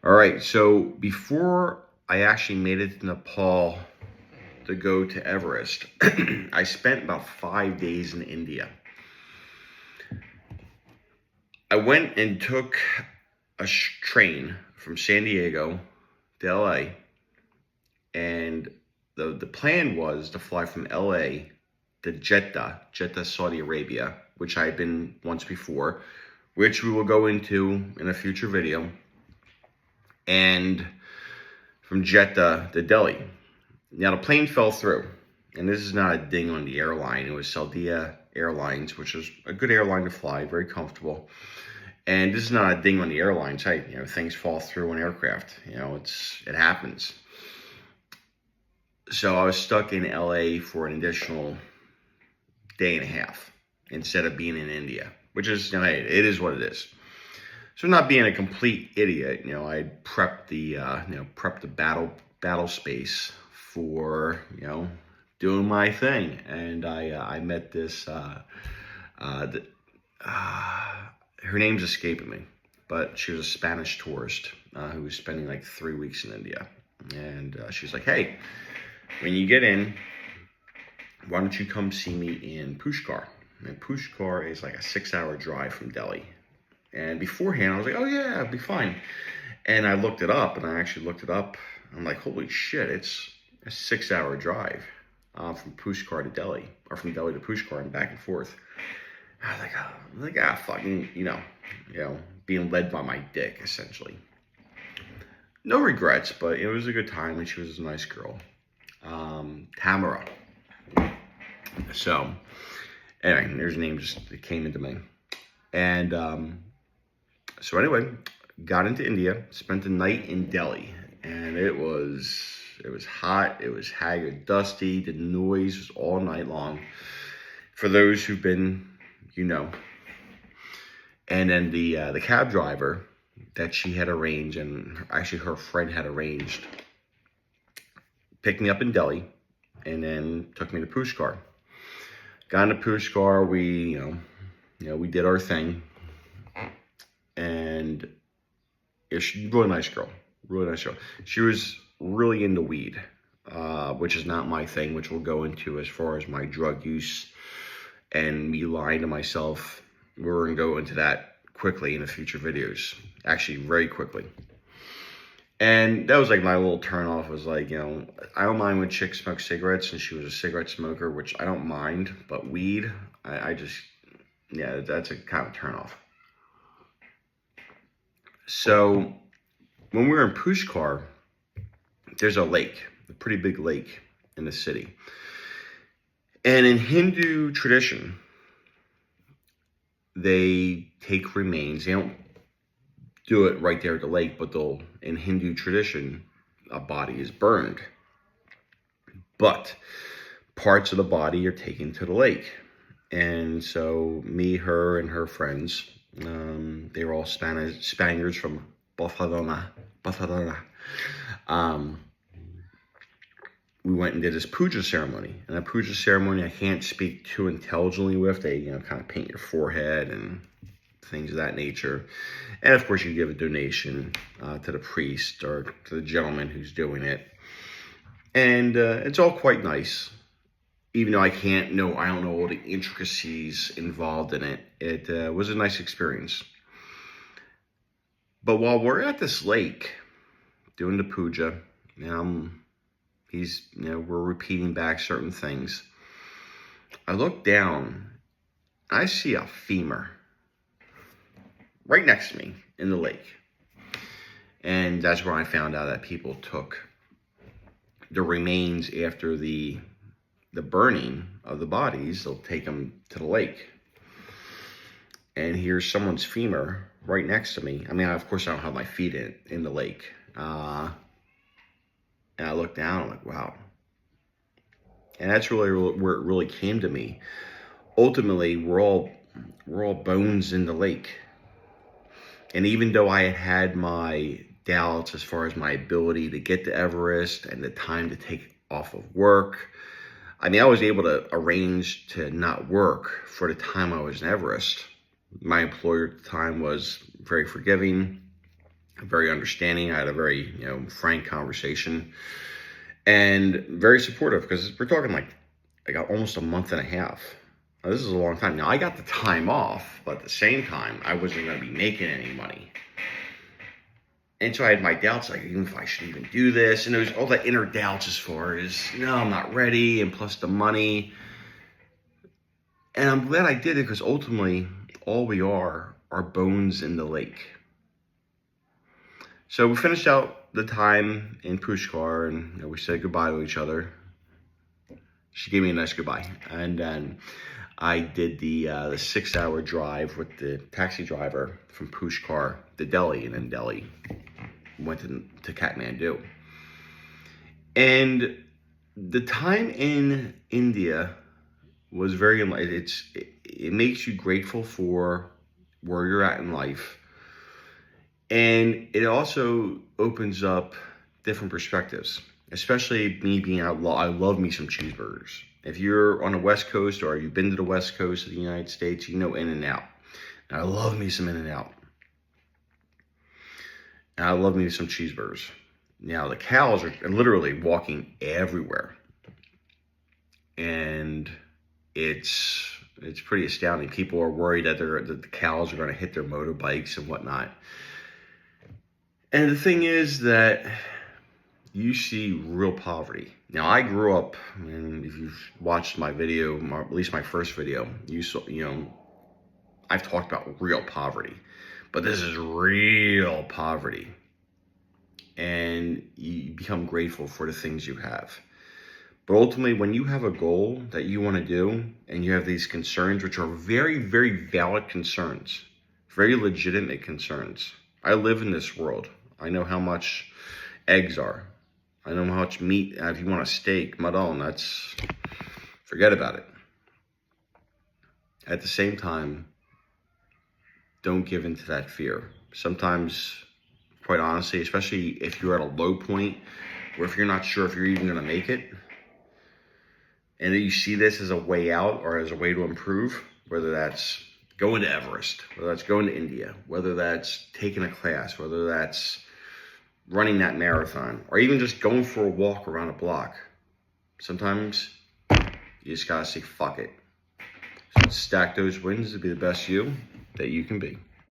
All right, so before I actually made it to Nepal to go to Everest, I spent about 5 days in India. I went and took a train from San Diego to LA, and the plan was to fly from LA to Jeddah, Saudi Arabia, which I had been once before, which we will go into in a future video, and from Jeddah to Delhi. Now, the plane fell through, and this is not a ding on the airline. It was Saudia Airlines, which is a good airline to fly, very comfortable. And this is not a ding on the airlines. Hey, things fall through on aircraft. It happens. So I was stuck in LA for an additional day and a half instead of being in India, which is, hey, it is what it is. So not being a complete idiot, I prepped the battle space for, doing my thing. And I met this, her name's escaping me, but she was a Spanish tourist who was spending like 3 weeks in India. And she was like, hey, when you get in, why don't you come see me in Pushkar? And Pushkar is like a 6-hour drive from Delhi. And beforehand, I was like, oh yeah, I'll be fine. And I looked it up, and I actually looked it up. I'm like, holy shit, it's a 6-hour drive from Pushkar to Delhi, or from Delhi to Pushkar and back and forth. I was like, fucking, being led by my dick, essentially. No regrets, but it was a good time, and she was a nice girl. Tamara. So, anyway, there's a name that came into me. And, so anyway, got into India, spent the night in Delhi, and it was hot, it was haggard, dusty, the noise was all night long. For those who've been, And then the cab driver that she had arranged, and actually her friend had arranged, picked me up in Delhi, and then took me to Pushkar. Got into Pushkar, we did our thing. And she's a really nice girl. She was really into weed, which is not my thing, which we'll go into as far as my drug use and me lying to myself. We're going to go into that quickly in the future videos, actually very quickly. And that was like my little turn off, was like, I don't mind when chicks smoke cigarettes, and she was a cigarette smoker, which I don't mind, but weed, I just, that's a kind of turn off. So when we were in Pushkar, there's a lake, a pretty big lake in the city. And in Hindu tradition, they take remains. They don't do it right there at the lake, but in Hindu tradition, a body is burned. But parts of the body are taken to the lake. And so me, her, and her friends, they were all Spaniards from Barcelona. We went and did this puja ceremony. And a puja ceremony I can't speak too intelligently with. They, kind of paint your forehead and things of that nature. And of course, you give a donation to the priest or to the gentleman who's doing it. And it's all quite nice. Even though I don't know all the intricacies involved in it, it was a nice experience. But while we're at this lake doing the puja, we're repeating back certain things. I look down, I see a femur right next to me in the lake. And that's where I found out that people took the remains after the burning of the bodies. They'll take them to the lake. And here's someone's femur right next to me. Of course, I don't have my feet in the lake. And I look down, I'm like, wow. And that's really where it really came to me. Ultimately, we're all bones in the lake. And even though I had my doubts as far as my ability to get to Everest and the time to take off of work, I was able to arrange to not work for the time I was in Everest. My employer at the time was very forgiving. very understanding. I had a very, frank conversation, and very supportive, because we're talking like I got almost a month and a half. Now, this is a long time. Now, I got the time off, but at the same time, I wasn't going to be making any money. And so I had my doubts, like, even if I should even do this. And there was all the inner doubts as far as, no, I'm not ready, and plus the money. And I'm glad I did it, because ultimately, all we are bones in the lake. So we finished out the time in Pushkar, and we said goodbye to each other. She gave me a nice goodbye. And then I did the 6-hour drive with the taxi driver from Pushkar to Delhi, and then Delhi went to Kathmandu. And the time in India was very, it makes you grateful for where you're at in life. And it also opens up different perspectives, especially me being out. I love me some cheeseburgers. If you're on the West Coast, or you've been to the West Coast of the United States, you know In-N-Out. And I love me some In-N-Out. And I love me some cheeseburgers. Now, the cows are literally walking everywhere. And it's pretty astounding. People are worried that the cows are going to hit their motorbikes and whatnot. And the thing is that you see real poverty. Now, I grew up, and if you've watched my video, at least my first video, you saw, I've talked about real poverty, but this is real poverty. And you become grateful for the things you have. But ultimately, when you have a goal that you want to do, and you have these concerns, which are very, very valid concerns, very legitimate concerns. I live in this world. I know how much eggs are. I know how much meat. If you want a steak, madon, forget about it. At the same time, don't give in to that fear. Sometimes, quite honestly, especially if you're at a low point, or if you're not sure if you're even going to make it, and then you see this as a way out, or as a way to improve, whether that's going to Everest, whether that's going to India, whether that's taking a class, whether that's running that marathon, or even just going for a walk around a block. Sometimes you just gotta say fuck it. So stack those wins to be the best you that you can be.